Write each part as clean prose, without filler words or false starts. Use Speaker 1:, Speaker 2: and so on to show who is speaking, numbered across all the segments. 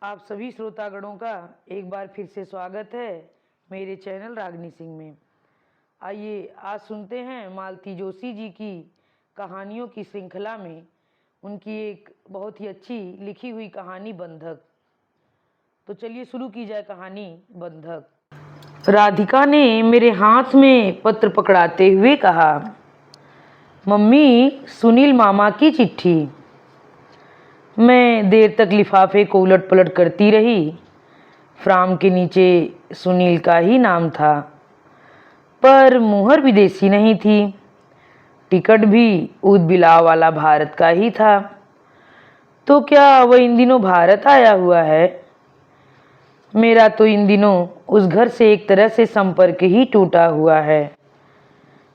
Speaker 1: आप सभी श्रोतागणों का एक बार फिर से स्वागत है मेरे चैनल रागनी सिंह में। आइए आज सुनते हैं मालती जोशी जी की कहानियों की श्रृंखला में उनकी एक बहुत ही अच्छी लिखी हुई कहानी बंधक। तो चलिए शुरू की जाए कहानी बंधक। राधिका ने मेरे हाथ में पत्र पकड़ाते हुए कहा, मम्मी, सुनील मामा की चिट्ठी। मैं देर तक लिफाफे को उलट पलट करती रही। फ्राम के नीचे सुनील का ही नाम था, पर मुहर विदेशी नहीं थी। टिकट भी ऊद बिलाव वाला भारत का ही था। तो क्या वह इन दिनों भारत आया हुआ है? मेरा तो इन दिनों उस घर से एक तरह से संपर्क ही टूटा हुआ है।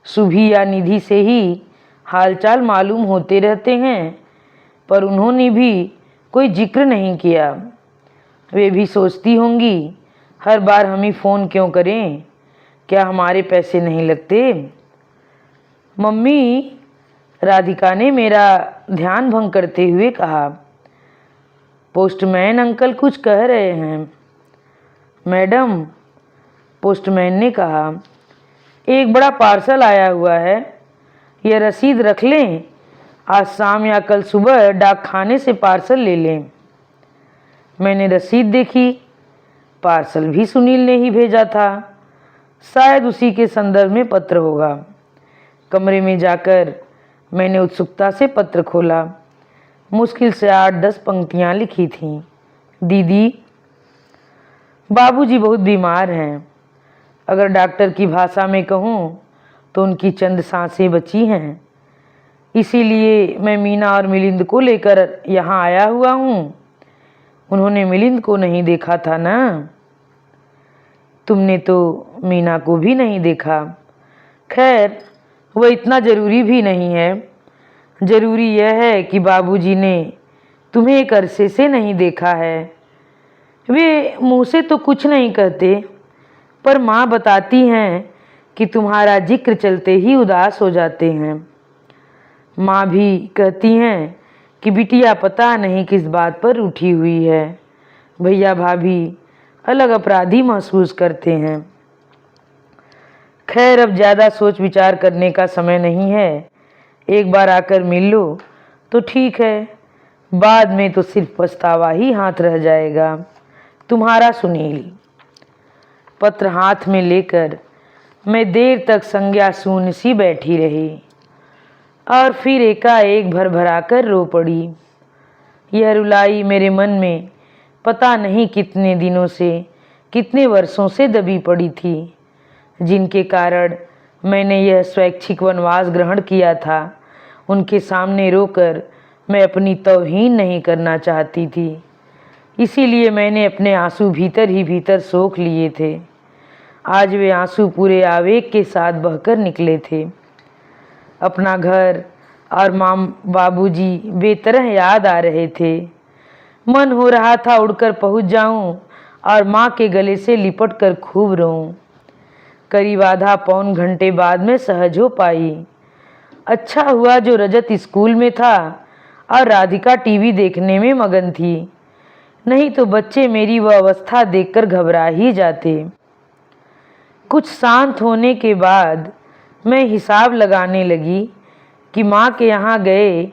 Speaker 1: सुभी या निधि से ही हालचाल मालूम होते रहते हैं, पर उन्होंने भी कोई जिक्र नहीं किया। वे भी सोचती होंगी, हर बार हम ही फ़ोन क्यों करें, क्या हमारे पैसे नहीं लगते? मम्मी, राधिका ने मेरा ध्यान भंग करते हुए कहा, पोस्टमैन अंकल कुछ कह रहे हैं। मैडम, पोस्टमैन ने कहा, एक बड़ा पार्सल आया हुआ है, यह रसीद रख लें, आज शाम या कल सुबह डाक खाने से पार्सल ले लें। मैंने रसीद देखी, पार्सल भी सुनील ने ही भेजा था, शायद उसी के संदर्भ में पत्र होगा। कमरे में जाकर मैंने उत्सुकता से पत्र खोला। मुश्किल से 8-10 पंक्तियां लिखी थीं। दीदी, बाबूजी बहुत बीमार हैं। अगर डॉक्टर की भाषा में कहूँ तो उनकी चंद सांसें बची हैं। इसीलिए मैं मीना और मिलिंद को लेकर यहाँ आया हुआ हूँ। उन्होंने मिलिंद को नहीं देखा था ना? तुमने तो मीना को भी नहीं देखा। खैर, वह इतना ज़रूरी भी नहीं है। ज़रूरी यह है कि बाबूजी ने तुम्हें एक अरसे से नहीं देखा है। वे मुँह से तो कुछ नहीं कहते, पर माँ बताती हैं कि तुम्हारा जिक्र चलते ही उदास हो जाते हैं। माँ भी कहती हैं कि बिटिया पता नहीं किस बात पर उठी हुई है। भैया भाभी अलग अपराधी महसूस करते हैं। खैर, अब ज़्यादा सोच विचार करने का समय नहीं है। एक बार आकर मिल लो तो ठीक है, बाद में तो सिर्फ पछतावा ही हाथ रह जाएगा। तुम्हारा सुनील। पत्र हाथ में लेकर मैं देर तक संज्ञा शून्य सी बैठी रही और फिर एकाएक भर भराकर रो पड़ी। यह रुलाई मेरे मन में पता नहीं कितने दिनों से, कितने वर्षों से दबी पड़ी थी, जिनके कारण मैंने यह स्वैच्छिक वनवास ग्रहण किया था। उनके सामने रोकर मैं अपनी तौहीन नहीं करना चाहती थी, इसीलिए मैंने अपने आंसू भीतर ही भीतर सोख लिए थे। आज वे आंसू पूरे आवेग के साथ बहकर निकले थे। अपना घर और माँ बाबूजी बेतरह याद आ रहे थे। मन हो रहा था उड़कर पहुँच जाऊं और माँ के गले से लिपट कर खूब रोऊं। करीब आधा पौन घंटे बाद में सहज हो पाई। अच्छा हुआ जो रजत स्कूल में था और राधिका टीवी देखने में मगन थी, नहीं तो बच्चे मेरी वह अवस्था देखकर घबरा ही जाते। कुछ शांत होने के बाद मैं हिसाब लगाने लगी कि माँ के यहाँ गए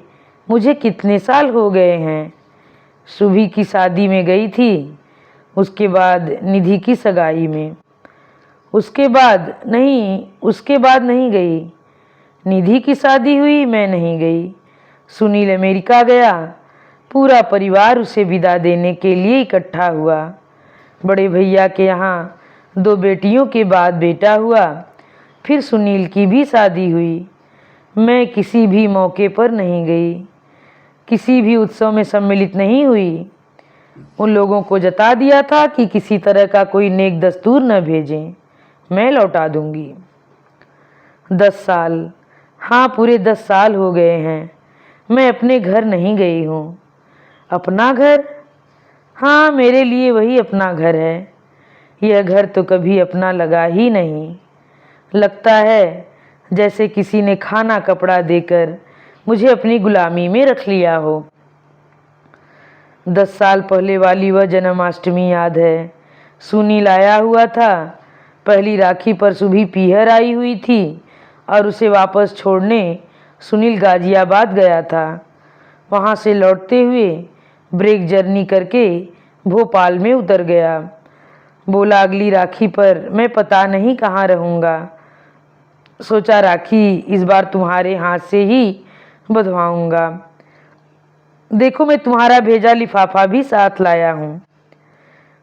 Speaker 1: मुझे कितने साल हो गए हैं। सुभी की शादी में गई थी, उसके बाद निधि की सगाई में, उसके बाद नहीं गई। निधि की शादी हुई, मैं नहीं गई। सुनील अमेरिका गया, पूरा परिवार उसे विदा देने के लिए इकट्ठा हुआ। बड़े भैया के यहाँ 2 बेटियों के बाद बेटा हुआ, फिर सुनील की भी शादी हुई। मैं किसी भी मौके पर नहीं गई, किसी भी उत्सव में सम्मिलित नहीं हुई। उन लोगों को जता दिया था कि किसी तरह का कोई नेक दस्तूर न भेजें, मैं लौटा दूंगी। 10 साल, हाँ पूरे 10 साल हो गए हैं मैं अपने घर नहीं गई हूँ। अपना घर? हाँ, मेरे लिए वही अपना घर है। यह घर तो कभी अपना लगा ही नहीं। लगता है जैसे किसी ने खाना कपड़ा देकर मुझे अपनी गुलामी में रख लिया हो। 10 साल पहले वाली वह जन्माष्टमी याद है। सुनील आया हुआ था। पहली राखी पर सुबह पीहर आई हुई थी और उसे वापस छोड़ने सुनील गाजियाबाद गया था। वहाँ से लौटते हुए ब्रेक जर्नी करके भोपाल में उतर गया। बोला अगली राखी पर मैं पता नहीं कहाँ रहूँगा। सोचा राखी इस बार तुम्हारे हाथ से ही बंधवाऊँगा। देखो मैं तुम्हारा भेजा लिफाफा भी साथ लाया हूँ।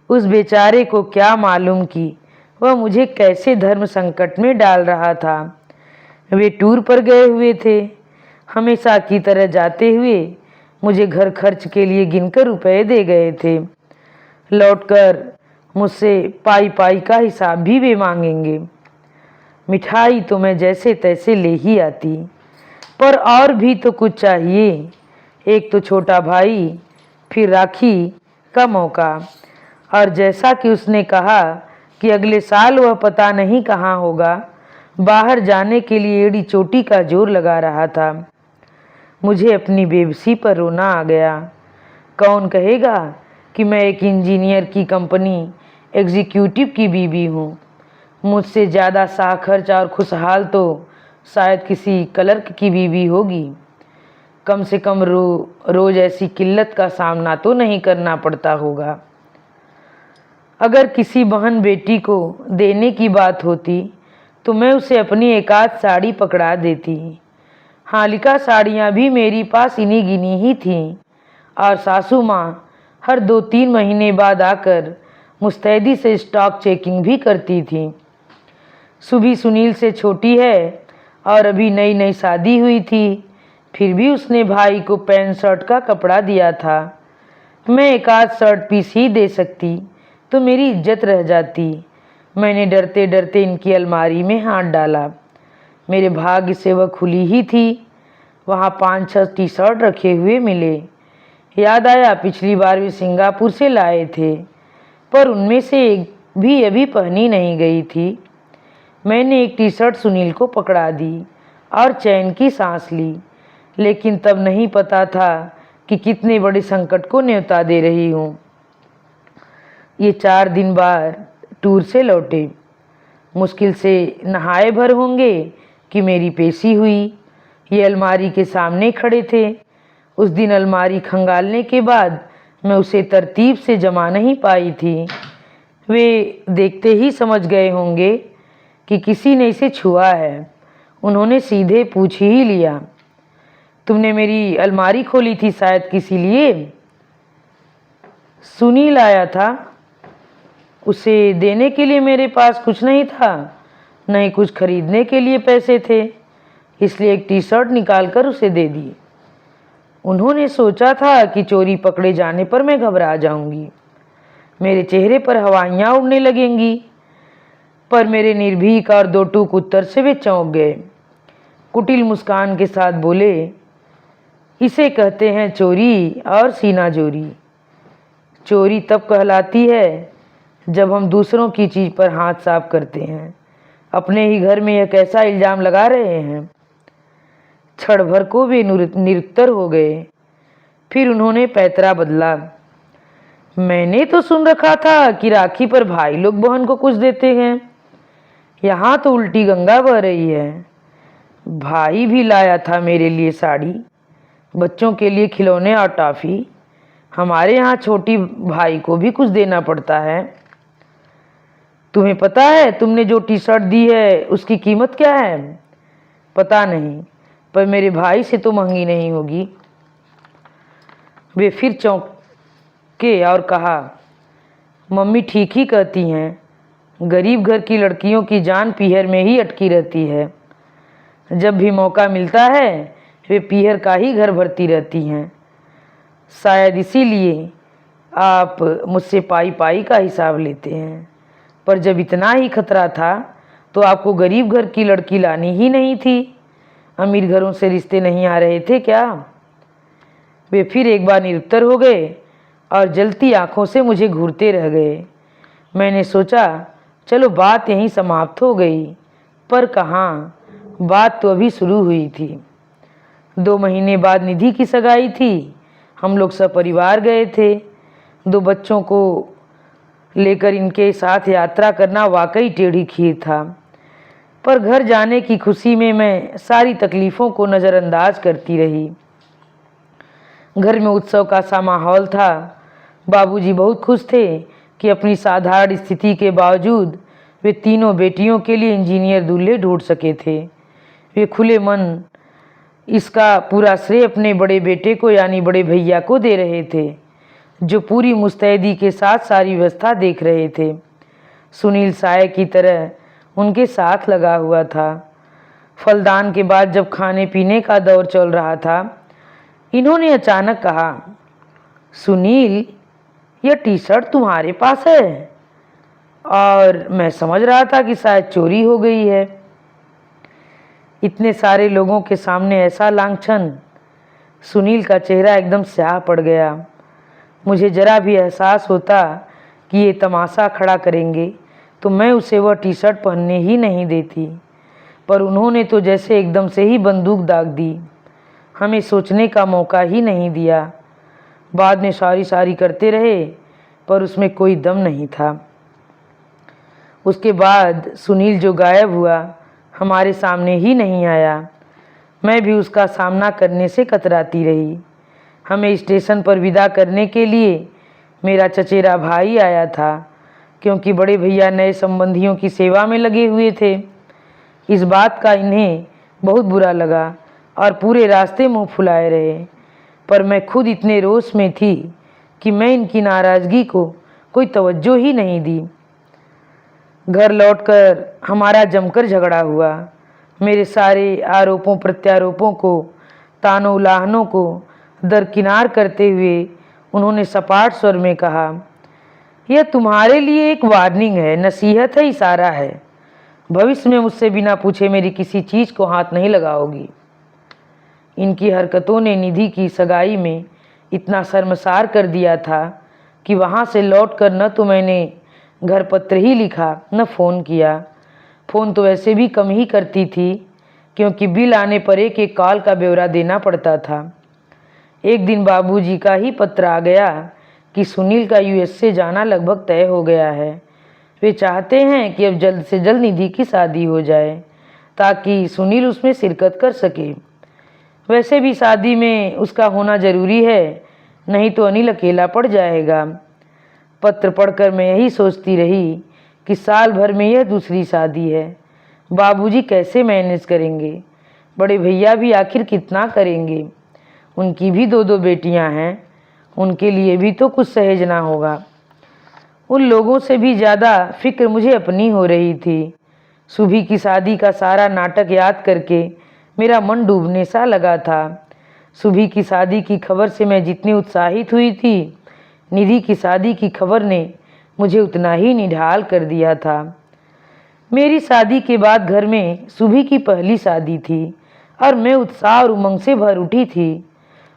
Speaker 1: उस बेचारे को क्या मालूम कि वह मुझे कैसे धर्म संकट में डाल रहा था। वे टूर पर गए हुए थे। हमेशा की तरह जाते हुए मुझे घर खर्च के लिए गिनकर रुपए दे गए थे। लौटकर मुझसे पाई पाई का हिसाब भी वे मांगेंगे। मिठाई तो मैं जैसे तैसे ले ही आती, पर और भी तो कुछ चाहिए। एक तो छोटा भाई, फिर राखी का मौका, और जैसा कि उसने कहा कि अगले साल वह पता नहीं कहाँ होगा, बाहर जाने के लिए एड़ी चोटी का जोर लगा रहा था। मुझे अपनी बेबसी पर रोना आ गया। कौन कहेगा कि मैं एक इंजीनियर की कंपनी एग्जीक्यूटिव की बीवी हूँ। मुझसे ज़्यादा साखर्च और खुशहाल तो शायद किसी क्लर्क की बीवी होगी। कम से कम रोज़ ऐसी किल्लत का सामना तो नहीं करना पड़ता होगा। अगर किसी बहन बेटी को देने की बात होती तो मैं उसे अपनी एकाध साड़ी पकड़ा देती। हालिका साड़ियाँ भी मेरी पास इन्हीं गिनी ही थीं, और सासू माँ हर 2-3 महीने बाद आकर मुस्तैदी से स्टॉक चेकिंग भी करती थी। सुबह सुनील से छोटी है और अभी नई नई शादी हुई थी, फिर भी उसने भाई को पैंट शर्ट का कपड़ा दिया था। मैं एक आध शर्ट पीस ही दे सकती तो मेरी इज्जत रह जाती। मैंने डरते डरते इनकी अलमारी में हाथ डाला। मेरे भाग्य से वह खुली ही थी। वहाँ 5-6 टी शर्ट रखे हुए मिले। याद आया पिछली बार वे सिंगापुर से लाए थे, पर उनमें से एक भी अभी पहनी नहीं गई थी। मैंने एक टी शर्ट सुनील को पकड़ा दी और चैन की सांस ली, लेकिन तब नहीं पता था कि कितने बड़े संकट को न्योता दे रही हूँ। ये 4 दिन बाद टूर से लौटे। मुश्किल से नहाए भर होंगे कि मेरी पेशी हुई। ये अलमारी के सामने खड़े थे। उस दिन अलमारी खंगालने के बाद मैं उसे तरतीब से जमा नहीं पाई थी। वे देखते ही समझ गए होंगे कि किसी ने इसे छुआ है। उन्होंने सीधे पूछ ही लिया, तुमने मेरी अलमारी खोली थी शायद किसी लिए? सुनील आया था। उसे देने के लिए मेरे पास कुछ नहीं था, नहीं कुछ खरीदने के लिए पैसे थे, इसलिए एक टी शर्ट निकाल कर उसे दे दी। उन्होंने सोचा था कि चोरी पकड़े जाने पर मैं घबरा जाऊंगी, मेरे चेहरे पर हवाइयाँ उड़ने लगेंगी, पर मेरे निर्भीक और 2 टूक उत्तर से वे चौंक गए। कुटिल मुस्कान के साथ बोले, इसे कहते हैं चोरी और सीना जोरी। चोरी तब कहलाती है जब हम दूसरों की चीज़ पर हाथ साफ करते हैं। अपने ही घर में यह कैसा इल्ज़ाम लगा रहे हैं। क्षण भर को वे निरुत्तर हो गए। फिर उन्होंने पैतरा बदला। मैंने तो सुन रखा था कि राखी पर भाई लोग बहन को कुछ देते हैं। यहाँ तो उल्टी गंगा बह रही है। भाई भी लाया था मेरे लिए साड़ी, बच्चों के लिए खिलौने और टॉफ़ी। हमारे यहाँ छोटी भाई को भी कुछ देना पड़ता है। तुम्हें पता है तुमने जो टी शर्ट दी है उसकी कीमत क्या है? पता नहीं, पर मेरे भाई से तो महंगी नहीं होगी। वे फिर चौंके और कहा, मम्मी ठीक ही कहती हैं, गरीब घर की लड़कियों की जान पीहर में ही अटकी रहती है। जब भी मौका मिलता है वे पीहर का ही घर भरती रहती हैं। शायद इसीलिए आप मुझसे पाई पाई का हिसाब लेते हैं, पर जब इतना ही खतरा था तो आपको गरीब घर की लड़की लानी ही नहीं थी। अमीर घरों से रिश्ते नहीं आ रहे थे क्या? वे फिर एक बार निरुत्तर हो गए और जलती आंखों से मुझे घूरते रह गए। मैंने सोचा चलो बात यहीं समाप्त हो गई, पर कहाँ, बात तो अभी शुरू हुई थी। 2 महीने बाद निधि की सगाई थी। हम लोग सपरिवार गए थे। 2 बच्चों को लेकर इनके साथ यात्रा करना वाकई टेढ़ी खीर था, पर घर जाने की खुशी में मैं सारी तकलीफ़ों को नज़रअंदाज करती रही। घर में उत्सव का सा माहौल था। बाबूजी बहुत खुश थे कि अपनी साधारण स्थिति के बावजूद वे तीनों बेटियों के लिए इंजीनियर दूल्हे ढूंढ सके थे। वे खुले मन इसका पूरा श्रेय अपने बड़े बेटे को यानी बड़े भैया को दे रहे थे, जो पूरी मुस्तैदी के साथ सारी व्यवस्था देख रहे थे। सुनील साय की तरह उनके साथ लगा हुआ था। फलदान के बाद जब खाने पीने का दौर चल रहा था, इन्होंने अचानक कहा, सुनील, यह टी शर्ट तुम्हारे पास है? और मैं समझ रहा था कि शायद चोरी हो गई है। इतने सारे लोगों के सामने ऐसा लांछन! सुनील का चेहरा एकदम स्याह पड़ गया। मुझे जरा भी एहसास होता कि ये तमाशा खड़ा करेंगे तो मैं उसे वह टी शर्ट पहनने ही नहीं देती, पर उन्होंने तो जैसे एकदम से ही बंदूक दाग दी, हमें सोचने का मौका ही नहीं दिया। बाद में सारी करते रहे, पर उसमें कोई दम नहीं था। उसके बाद सुनील जो गायब हुआ, हमारे सामने ही नहीं आया। मैं भी उसका सामना करने से कतराती रही। हमें स्टेशन पर विदा करने के लिए मेरा चचेरा भाई आया था, क्योंकि बड़े भैया नए संबंधियों की सेवा में लगे हुए थे। इस बात का इन्हें बहुत बुरा लगा और पूरे रास्ते मुंह फुलाए रहे, पर मैं खुद इतने रोष में थी कि मैं इनकी नाराज़गी को कोई तवज्जो ही नहीं दी। घर लौटकर हमारा जमकर झगड़ा हुआ। मेरे सारे आरोपों प्रत्यारोपों को, तानों उलाहनों को दरकिनार करते हुए उन्होंने सपाट स्वर में कहा, यह तुम्हारे लिए एक वार्निंग है, नसीहत है, इशारा है। भविष्य में मुझसे बिना पूछे मेरी किसी चीज़ को हाथ नहीं लगाओगी। इनकी हरकतों ने निधि की सगाई में इतना शर्मसार कर दिया था कि वहाँ से लौटकर न तो मैंने घर पत्र ही लिखा, न फ़ोन किया। फ़ोन तो वैसे भी कम ही करती थी, क्योंकि बिल आने पर एक एक कॉल का ब्यौरा देना पड़ता था। एक दिन बाबूजी का ही पत्र आ गया कि सुनील का यूएस से जाना लगभग तय हो गया है। वे चाहते हैं कि अब जल्द से जल्द निधि की शादी हो जाए ताकि सुनील उसमें शिरकत कर सके। वैसे भी शादी में उसका होना ज़रूरी है, नहीं तो अनिल अकेला पड़ जाएगा। पत्र पढ़कर मैं यही सोचती रही कि साल भर में यह दूसरी शादी है। बाबूजी कैसे मैनेज करेंगे? बड़े भैया भी आखिर कितना करेंगे? उनकी भी 2 बेटियां हैं, उनके लिए भी तो कुछ सहेजना होगा। उन लोगों से भी ज़्यादा फिक्र मुझे अपनी हो रही थी। सुभी की शादी का सारा नाटक याद करके मेरा मन डूबने सा लगा था। सुभी की शादी की खबर से मैं जितनी उत्साहित हुई थी, निधि की शादी की खबर ने मुझे उतना ही निढाल कर दिया था। मेरी शादी के बाद घर में सुभी की पहली शादी थी और मैं उत्साह और उमंग से भर उठी थी।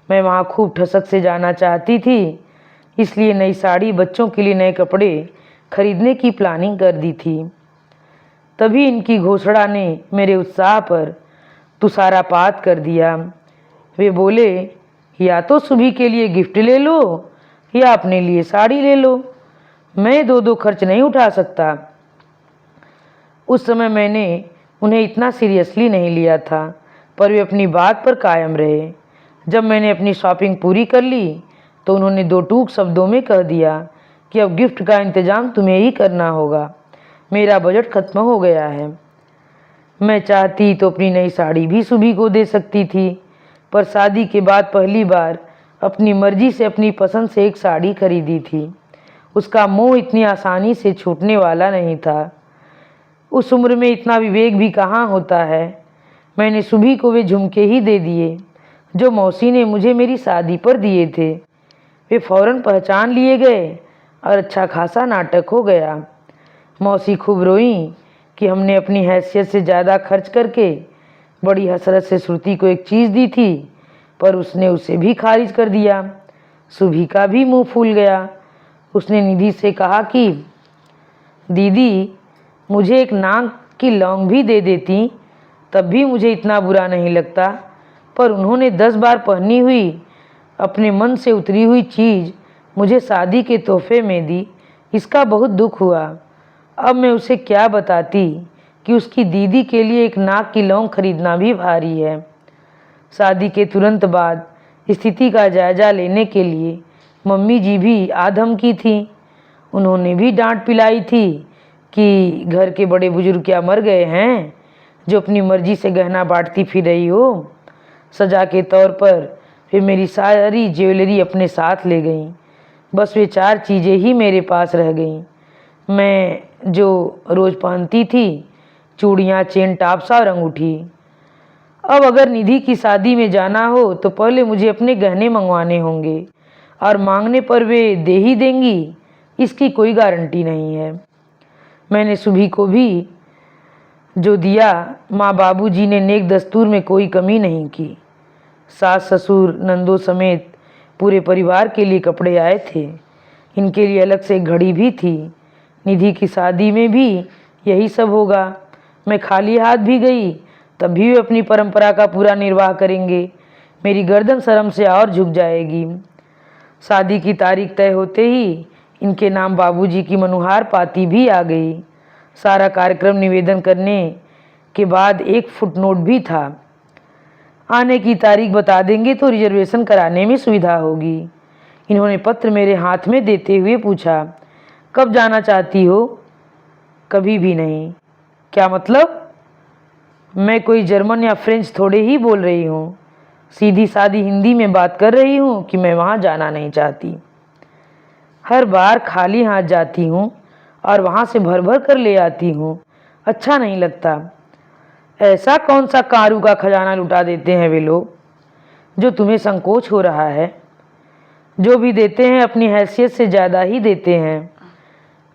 Speaker 1: मैं वहाँ खूब ठसक से जाना चाहती थी, इसलिए नई साड़ी, बच्चों के लिए नए कपड़े खरीदने की प्लानिंग कर दी थी। तभी इनकी घोषणा ने मेरे उत्साह पर तुषारापात कर दिया। वे बोले, या तो सुभी के लिए गिफ्ट ले लो या अपने लिए साड़ी ले लो, मैं 2 खर्च नहीं उठा सकता। उस समय मैंने उन्हें इतना सीरियसली नहीं लिया था, पर वे अपनी बात पर कायम रहे। जब मैंने अपनी शॉपिंग पूरी कर ली तो उन्होंने 2 टूक शब्दों में कह दिया कि अब गिफ्ट का इंतज़ाम तुम्हें ही करना होगा, मेरा बजट ख़त्म हो गया है। मैं चाहती तो अपनी नई साड़ी भी सुभी को दे सकती थी, पर शादी के बाद पहली बार अपनी मर्जी से अपनी पसंद से एक साड़ी खरीदी थी। उसका मोह इतनी आसानी से छूटने वाला नहीं था। उस उम्र में इतना विवेक भी कहाँ होता है। मैंने सुभी को वे झुमके ही दे दिए जो मौसी ने मुझे मेरी शादी पर दिए थे। वे फौरन पहचान लिए गए और अच्छा खासा नाटक हो गया। मौसी खूब रोईं कि हमने अपनी हैसियत से ज़्यादा खर्च करके बड़ी हसरत से श्रुति को एक चीज़ दी थी, पर उसने उसे भी खारिज कर दिया। सुभी का भी मुंह फूल गया। उसने निधि से कहा कि दीदी, मुझे एक नाक की लौंग भी दे देती तब भी मुझे इतना बुरा नहीं लगता, पर उन्होंने 10 बार पहनी हुई अपने मन से उतरी हुई चीज़ मुझे शादी के तोहफे में दी, इसका बहुत दुख हुआ। अब मैं उसे क्या बताती कि उसकी दीदी के लिए एक नाक की लौंग खरीदना भी भारी है। शादी के तुरंत बाद स्थिति का जायजा लेने के लिए मम्मी जी भी आधम की थी। उन्होंने भी डांट पिलाई थी कि घर के बड़े बुजुर्ग क्या मर गए हैं जो अपनी मर्जी से गहना बांटती फिर रही हो। सजा के तौर पर फिर मेरी सारी ज्वेलरी अपने साथ ले गईं। बस वे 4 चीज़ें ही मेरे पास रह गईं। मैं जो रोज़ पहनती थी, चूड़ियाँ, चेन, टापसा और अंगूठी। अब अगर निधि की शादी में जाना हो तो पहले मुझे अपने गहने मंगवाने होंगे और मांगने पर वे दे ही देंगी, इसकी कोई गारंटी नहीं है। मैंने सुभी को भी जो दिया, माँ बाबूजी ने नेक दस्तूर में कोई कमी नहीं की। सास ससुर नंदों समेत पूरे परिवार के लिए कपड़े आए थे। इनके लिए अलग से एक घड़ी भी थी। निधि की शादी में भी यही सब होगा। मैं खाली हाथ भी गई तब भी वे अपनी परंपरा का पूरा निर्वाह करेंगे। मेरी गर्दन शर्म से और झुक जाएगी। शादी की तारीख तय होते ही इनके नाम बाबूजी की मनुहार पाती भी आ गई। सारा कार्यक्रम निवेदन करने के बाद एक फुटनोट भी था। आने की तारीख बता देंगे तो रिजर्वेशन कराने में सुविधा होगी। इन्होंने पत्र मेरे हाथ में देते हुए पूछा, कब जाना चाहती हो? कभी भी नहीं। क्या मतलब? मैं कोई जर्मन या फ्रेंच थोड़े ही बोल रही हूँ। सीधी सादी हिंदी में बात कर रही हूँ कि मैं वहाँ जाना नहीं चाहती। हर बार खाली हाथ जाती हूँ और वहाँ से भर भर कर ले आती हूँ। अच्छा नहीं लगता। ऐसा कौन सा कारू का खजाना लुटा देते हैं वे लोग जो तुम्हें संकोच हो रहा है? जो भी देते हैं अपनी हैसियत से ज़्यादा ही देते हैं।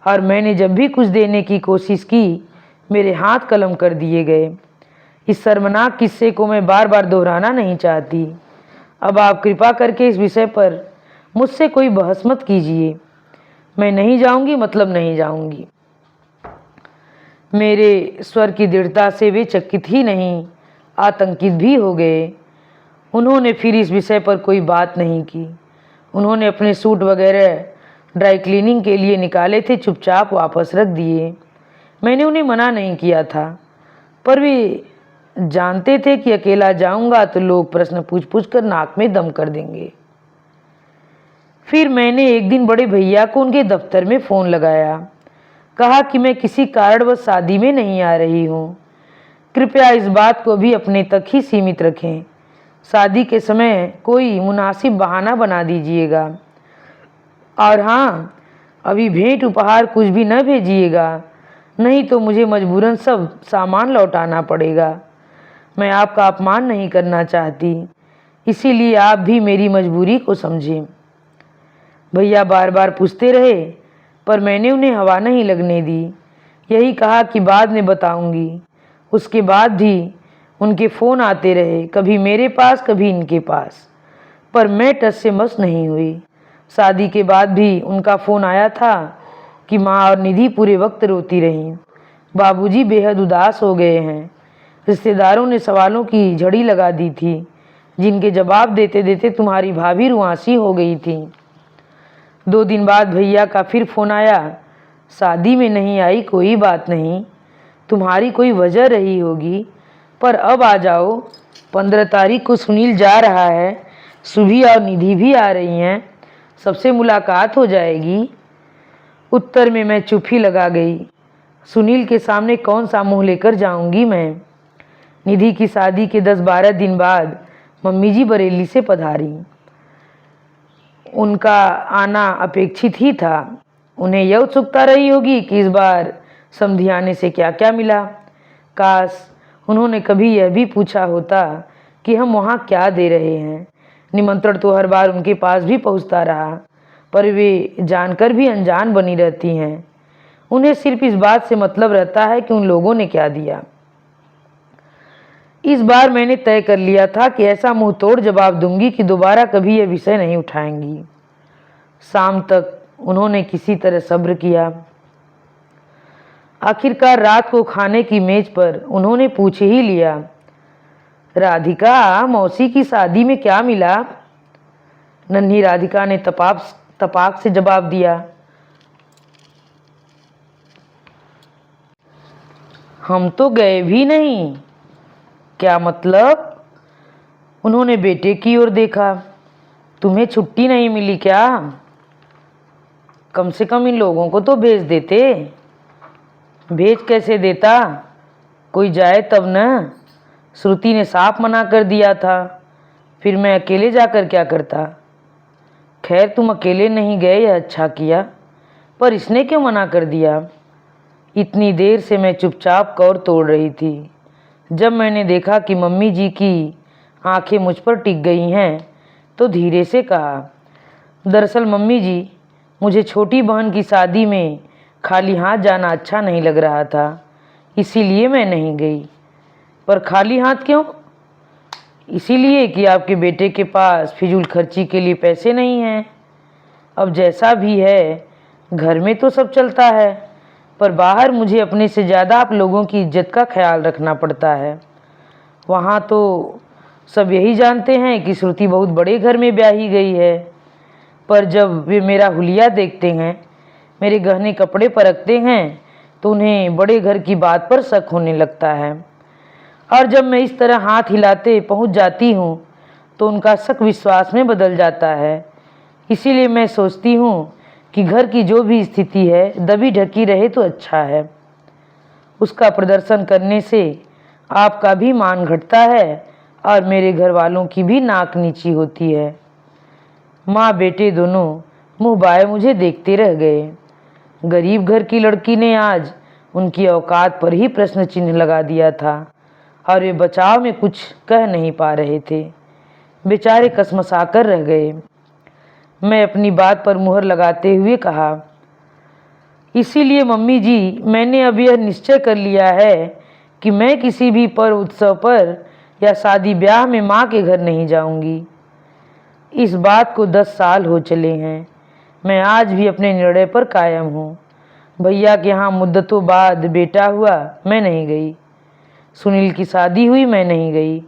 Speaker 1: और मैंने जब भी कुछ देने की कोशिश की मेरे हाथ कलम कर दिए गए। इस शर्मनाक किस्से को मैं बार बार दोहराना नहीं चाहती। अब आप कृपा करके इस विषय पर मुझसे कोई बहस मत कीजिए। मैं नहीं जाऊंगी मतलब नहीं जाऊंगी। मेरे स्वर की दृढ़ता से वे चकित ही नहीं, आतंकित भी हो गए। उन्होंने फिर इस विषय पर कोई बात नहीं की। उन्होंने अपने सूट वगैरह ड्राई क्लीनिंग के लिए निकाले थे, चुपचाप वापस रख दिए। मैंने उन्हें मना नहीं किया था, पर वे जानते थे कि अकेला जाऊंगा तो लोग प्रश्न पूछ पूछ कर नाक में दम कर देंगे। फिर मैंने एक दिन बड़े भैया को उनके दफ्तर में फ़ोन लगाया। कहा कि मैं किसी कारणवश शादी में नहीं आ रही हूँ। कृपया इस बात को भी अपने तक ही सीमित रखें। शादी के समय कोई मुनासिब बहाना बना दीजिएगा। और हाँ, अभी भेंट उपहार कुछ भी न भेजिएगा, नहीं तो मुझे मजबूरन सब सामान लौटाना पड़ेगा। मैं आपका अपमान नहीं करना चाहती, इसीलिए आप भी मेरी मजबूरी को समझें। भैया बार बार पूछते रहे, पर मैंने उन्हें हवा नहीं लगने दी। यही कहा कि बाद में बताऊंगी। उसके बाद भी उनके फ़ोन आते रहे, कभी मेरे पास कभी इनके पास, पर मैं टस से मस नहीं हुई। शादी के बाद भी उनका फ़ोन आया था कि माँ और निधि पूरे वक्त रोती रहीं। बाबूजी बेहद उदास हो गए हैं। रिश्तेदारों ने सवालों की झड़ी लगा दी थी, जिनके जवाब देते देते तुम्हारी भाभी रुआंसी हो गई थी। 2 दिन बाद भैया का फिर फ़ोन आया। शादी में नहीं आई कोई बात नहीं, तुम्हारी कोई वजह रही होगी, पर अब आ जाओ। 15 तारीख को सुनील जा रहा है, सुभी और निधि भी आ रही हैं, सबसे मुलाकात हो जाएगी। उत्तर में मैं चुप ही लगा गई। सुनील के सामने कौन सा मुंह लेकर जाऊंगी मैं। निधि की शादी के 10-12 दिन बाद मम्मी जी बरेली से पधारी। उनका आना अपेक्षित ही था। उन्हें यह उत्सुकता रही होगी कि इस बार समधियाने से क्या क्या मिला। काश उन्होंने कभी यह भी पूछा होता कि हम वहाँ क्या दे रहे हैं। निमंत्रण तो हर बार उनके पास भी पहुँचता रहा, पर वे जानकर भी अनजान बनी रहती हैं। उन्हें सिर्फ इस बात से मतलब रहता है कि उन लोगों ने क्या दिया। इस बार मैंने तय कर लिया था कि ऐसा मुंह तोड़ जवाब दूंगी कि दोबारा कभी यह विषय नहीं उठाएंगी। शाम तक उन्होंने किसी तरह सब्र किया। आखिरकार रात को खाने की मेज पर उन्होंने पूछ ही लिया, राधिका, मौसी की शादी में क्या मिला? नन्ही राधिका ने तपाक से जवाब दिया। हम तो गए भी नहीं। क्या मतलब? उन्होंने बेटे की ओर देखा। तुम्हें छुट्टी नहीं मिली क्या? कम से कम इन लोगों को तो भेज देते। भेज कैसे देता? कोई जाए तब न। श्रुति ने साफ मना कर दिया था। फिर मैं अकेले जाकर क्या करता? खैर तुम अकेले नहीं गए, यह अच्छा किया। पर इसने क्यों मना कर दिया? इतनी देर से मैं चुपचाप कौर तोड़ रही थी। जब मैंने देखा कि मम्मी जी की आंखें मुझ पर टिक गई हैं तो धीरे से कहा, दरअसल मम्मी जी, मुझे छोटी बहन की शादी में खाली हाथ जाना अच्छा नहीं लग रहा था, इसीलिए मैं नहीं गई। पर खाली हाथ क्यों? इसीलिए कि आपके बेटे के पास फिजूल खर्ची के लिए पैसे नहीं हैं। अब जैसा भी है, घर में तो सब चलता है, पर बाहर मुझे अपने से ज़्यादा आप लोगों की इज्जत का ख्याल रखना पड़ता है। वहाँ तो सब यही जानते हैं कि श्रुति बहुत बड़े घर में ब्याही गई है, पर जब वे मेरा हुलिया देखते हैं, मेरे गहने कपड़े परखते हैं, तो उन्हें बड़े घर की बात पर शक होने लगता है। और जब मैं इस तरह हाथ हिलाते पहुंच जाती हूं, तो उनका शक विश्वास में बदल जाता है। इसीलिए मैं सोचती हूं कि घर की जो भी स्थिति है दबी ढकी रहे तो अच्छा है। उसका प्रदर्शन करने से आपका भी मान घटता है और मेरे घर वालों की भी नाक नीची होती है। माँ बेटे दोनों मुँह बाए मुझे देखते रह गए। गरीब घर की लड़की ने आज उनकी औकात पर ही प्रश्न चिन्ह लगा दिया था और वे बचाव में कुछ कह नहीं पा रहे थे। बेचारे कसमसाकर रह गए। मैं अपनी बात पर मुहर लगाते हुए कहा, इसीलिए मम्मी जी, मैंने अब यह निश्चय कर लिया है कि मैं किसी भी पर्व उत्सव पर या शादी ब्याह में माँ के घर नहीं जाऊंगी। इस बात को 10 साल हो चले हैं। मैं आज भी अपने निर्णय पर कायम हूँ। भैया के यहाँ मुद्दतों बाद बेटा हुआ, मैं नहीं गई। सुनील की शादी हुई, मैं नहीं गई।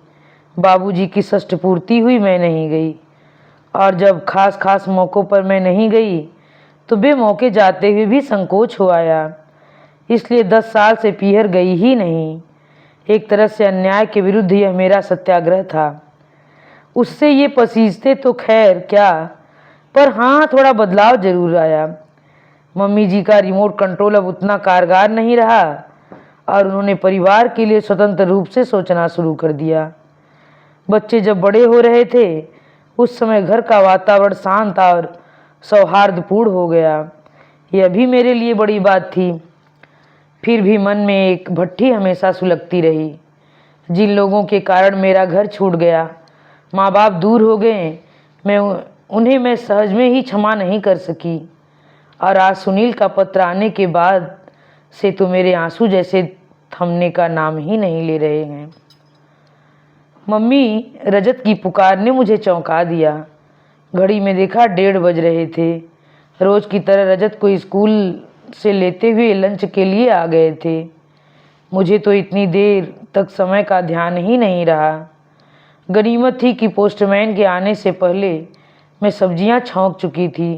Speaker 1: बाबूजी की षष्ठ पूर्ति हुई, मैं नहीं गई। और जब खास मौक़ों पर मैं नहीं गई तो बेमौके जाते हुए भी संकोच हो आया। इसलिए 10 साल से पीहर गई ही नहीं। एक तरह से अन्याय के विरुद्ध यह मेरा सत्याग्रह था। उससे ये पसीजते तो खैर क्या, पर हाँ, थोड़ा बदलाव जरूर आया। मम्मी जी का रिमोट कंट्रोल अब उतना कारगर नहीं रहा और उन्होंने परिवार के लिए स्वतंत्र रूप से सोचना शुरू कर दिया। बच्चे जब बड़े हो रहे थे, उस समय घर का वातावरण शांत और सौहार्दपूर्ण हो गया। यह भी मेरे लिए बड़ी बात थी। फिर भी मन में एक भट्ठी हमेशा सुलगती रही। जिन लोगों के कारण मेरा घर छूट गया, माँ बाप दूर हो गए, उन्हें मैं सहज में ही क्षमा नहीं कर सकी। और आज सुनील का पत्र आने के बाद से तो मेरे आंसू जैसे थमने का नाम ही नहीं ले रहे हैं। मम्मी, रजत की पुकार ने मुझे चौंका दिया। घड़ी में देखा 1:30 बज रहे थे। रोज की तरह रजत को स्कूल से लेते हुए लंच के लिए आ गए थे। मुझे तो इतनी देर तक समय का ध्यान ही नहीं रहा। गनीमत थी कि पोस्टमैन के आने से पहले मैं सब्जियां छौंक चुकी थी।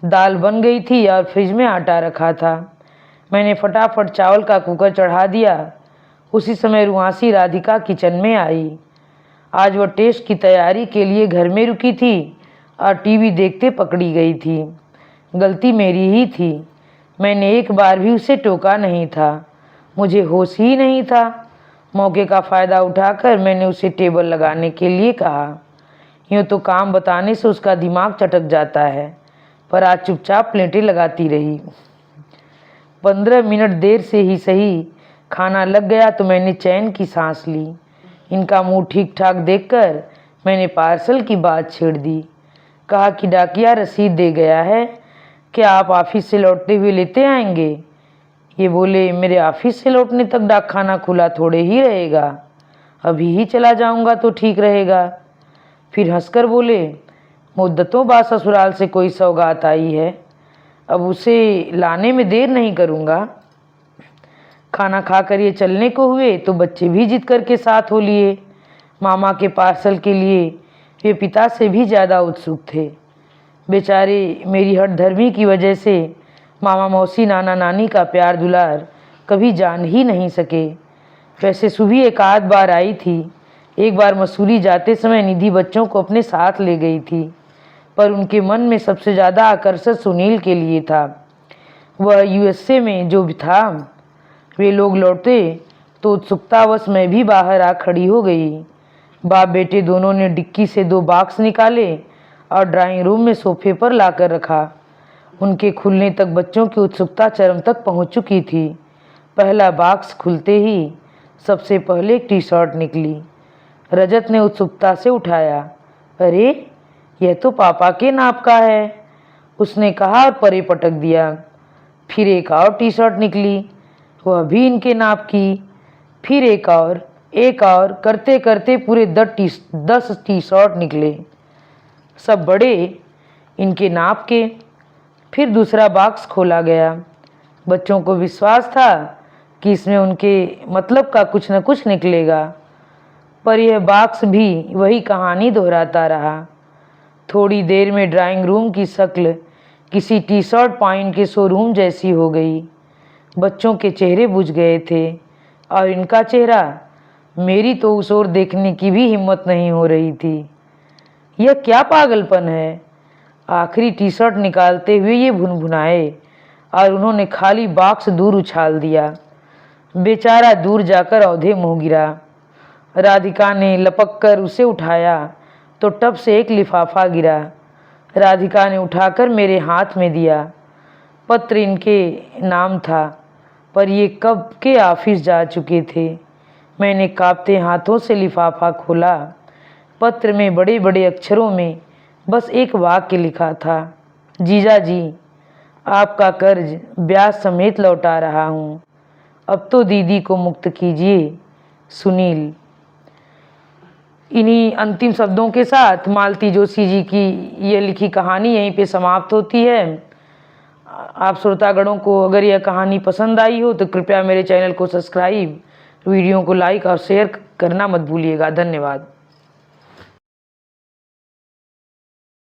Speaker 1: दाल बन गई थी और फ्रिज में आटा रखा था। मैंने फटाफट चावल का कुकर चढ़ा दिया। उसी समय रुआसी राधिका किचन में आई। आज वह टेस्ट की तैयारी के लिए घर में रुकी थी और टीवी देखते पकड़ी गई थी। गलती मेरी ही थी। मैंने एक बार भी उसे टोका नहीं था। मुझे होश ही नहीं था। मौके का फ़ायदा उठाकर मैंने उसे टेबल लगाने के लिए कहा। यूँ तो काम बताने से उसका दिमाग चटक जाता है, पर आज चुपचाप प्लेटें लगाती रही। 15 मिनट देर से ही सही खाना लग गया तो मैंने चैन की सांस ली। इनका मुंह ठीक ठाक देखकर मैंने पार्सल की बात छेड़ दी। कहा कि डाकिया रसीद दे गया है, क्या आप ऑफिस से लौटते हुए लेते आएंगे? ये बोले, मेरे ऑफिस से लौटने तक डाक खाना खुला थोड़े ही रहेगा, अभी ही चला जाऊंगा तो ठीक रहेगा। फिर हंसकर बोले, मुद्दतों बाद ससुराल से कोई सौगात आई है, अब उसे लाने में देर नहीं करूँगा। खाना खाकर ये चलने को हुए तो बच्चे भी जिद करके साथ हो लिए। मामा के पार्सल के लिए वे पिता से भी ज़्यादा उत्सुक थे। बेचारे मेरी हठधर्मी की वजह से मामा मौसी नाना नानी का प्यार दुलार कभी जान ही नहीं सके। वैसे सुबह एक आध बार आई थी। एक बार मसूरी जाते समय निधि बच्चों को अपने साथ ले गई थी, पर उनके मन में सबसे ज़्यादा आकर्षण सुनील के लिए था। वह यूएसए में जो भी था, वे लोग लौटे तो उत्सुकतावश मैं भी बाहर आ खड़ी हो गई। बाप बेटे दोनों ने डिक्की से 2 बॉक्स निकाले और ड्राइंग रूम में सोफे पर लाकर रखा। उनके खुलने तक बच्चों की उत्सुकता चरम तक पहुंच चुकी थी। पहला बॉक्स खुलते ही सबसे पहले एक टी शर्ट निकली। रजत ने उत्सुकता से उठाया। अरे, यह तो पापा के नाप का है, उसने कहा और परे पटक दिया। फिर एक और टी शर्ट निकली, वह भी इनके नाप की। फिर एक और करते करते पूरे 10 टी शर्ट निकले, सब बड़े, इनके नाप के। फिर दूसरा बॉक्स खोला गया। बच्चों को विश्वास था कि इसमें उनके मतलब का कुछ न कुछ निकलेगा, पर यह बॉक्स भी वही कहानी दोहराता रहा। थोड़ी देर में ड्राइंग रूम की शक्ल किसी टी शर्ट पॉइंट के शोरूम जैसी हो गई। बच्चों के चेहरे बुझ गए थे और इनका चेहरा, मेरी तो उस ओर देखने की भी हिम्मत नहीं हो रही थी। यह क्या पागलपन है? आखिरी टी शर्ट निकालते हुए ये भुनभुनाए और उन्होंने खाली बॉक्स दूर उछाल दिया। बेचारा दूर जाकर औधे मुँह गिरा। राधिका ने लपक कर उसे उठाया तो टब से एक लिफाफा गिरा। राधिका ने उठाकर मेरे हाथ में दिया। पत्र इनके नाम था, पर ये कब के ऑफिस जा चुके थे। मैंने कांपते हाथों से लिफाफा खोला। पत्र में बड़े बड़े अक्षरों में बस एक वाक्य लिखा था, जीजा जी, आपका कर्ज ब्याज समेत लौटा रहा हूँ, अब तो दीदी को मुक्त कीजिए, सुनील। इन्हीं अंतिम शब्दों के साथ मालती जोशी जी की ये लिखी कहानी यहीं पे समाप्त होती है। आप श्रोतागणों को अगर यह कहानी पसंद आई हो तो कृपया मेरे चैनल को सब्सक्राइब, वीडियो को लाइक और शेयर करना मत भूलिएगा। धन्यवाद।